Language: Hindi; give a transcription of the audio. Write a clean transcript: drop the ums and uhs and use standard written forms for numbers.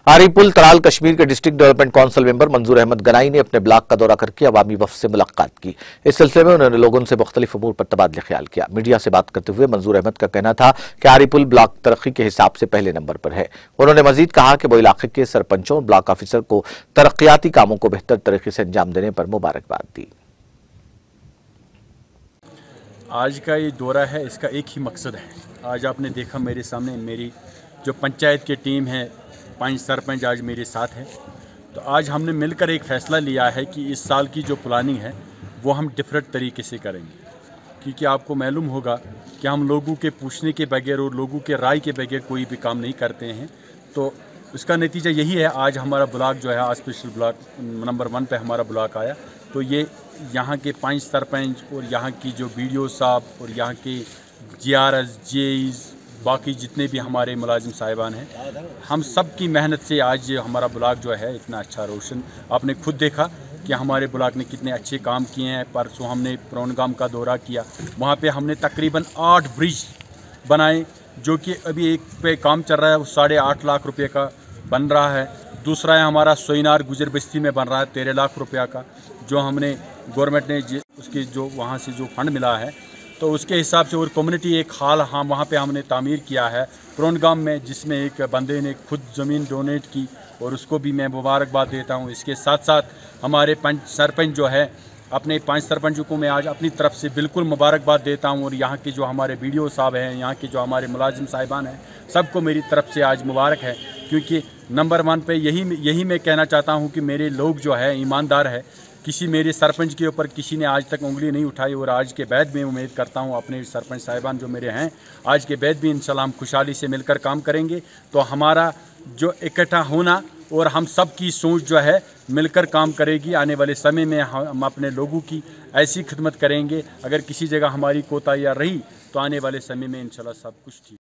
आरिपुल तराल कश्मीर के डिस्ट्रिक्ट डेवलपमेंट काउंसिल मेंबर मंजूर अहमद गनाई ने अपने ब्लॉक का दौरा करके अवामी वफ्द से मुलाकात की। इस सिलसिले में उन्होंने लोगों से मुख्तलिफ अमूर पर तबादला ख्याल किया। मीडिया से बात करते हुए मंजूर अहमद का कहना था कि आरिपुल ब्लॉक तरक्की के हिसाब से पहले नंबर पर है। उन्होंने मजीद कहा कि वो इलाके के सरपंचों और ब्लॉक ऑफिसर को तरक्याती कामों को बेहतर तरीके से अंजाम देने पर मुबारकबाद दी। आज का ये दौरा है, इसका एक ही मकसद है। आज आपने देखा मेरे सामने मेरी जो पंचायत की टीम है, 5 सरपंच आज मेरे साथ हैं। तो आज हमने मिलकर एक फ़ैसला लिया है कि इस साल की जो प्लानिंग है वो हम डिफरेंट तरीके से करेंगे, क्योंकि आपको मालूम होगा कि हम लोगों के पूछने के बगैर और लोगों के राय के बगैर कोई भी काम नहीं करते हैं। तो उसका नतीजा यही है, आज हमारा ब्लॉक जो है स्पेशल ब्लॉक नंबर 1 पे हमारा ब्लॉक आया। तो ये यहाँ के 5 सरपंच और यहाँ की जो BDO साहब और यहाँ के GRS, JEs, बाकी जितने भी हमारे मुलाजिम साहिबान हैं, हम सब की मेहनत से आज हमारा ब्लॉक जो है इतना अच्छा रोशन। आपने खुद देखा कि हमारे ब्लॉक ने कितने अच्छे काम किए हैं। परसों हमने प्रोनगाम का दौरा किया, वहाँ पे हमने तकरीबन 8 ब्रिज बनाए, जो कि अभी एक पे काम चल रहा है, वो 8.5 लाख रुपये का बन रहा है। दूसरा है हमारा सोइनार गुजर बस्ती में बन रहा है 13 लाख रुपया का, जो हमने गवर्नमेंट ने उसकी जो वहाँ से जो फंड मिला है तो उसके हिसाब से। और कम्युनिटी एक हाल वहाँ पे हमने तामीर किया है प्रोनगाम में, जिसमें एक बंदे ने खुद ज़मीन डोनेट की और उसको भी मैं मुबारकबाद देता हूँ। इसके साथ साथ हमारे 5 सरपंच जो है, अपने 5 सरपंचों को मैं आज अपनी तरफ से बिल्कुल मुबारकबाद देता हूँ। और यहाँ के जो हमारे BDO साहब हैं, यहाँ के जो हमारे मुलाजिम साहिबान हैं, सबको मेरी तरफ से आज मुबारक है, क्योंकि नंबर 1 पे यही मैं कहना चाहता हूँ कि मेरे लोग जो है ईमानदार है। किसी मेरे सरपंच के ऊपर किसी ने आज तक उंगली नहीं उठाई। और आज के बाद मैं उम्मीद करता हूँ अपने सरपंच साहिबान जो मेरे हैं, आज के बाद भी इंशाल्लाह हम खुशहाली से मिलकर काम करेंगे। तो हमारा जो इकट्ठा होना और हम सब की सोच जो है मिलकर काम करेगी। आने वाले समय में हम अपने लोगों की ऐसी खिदमत करेंगे। अगर किसी जगह हमारी कोताहियाँ रही तो आने वाले समय में इंशाल्लाह सब कुछ ठीक।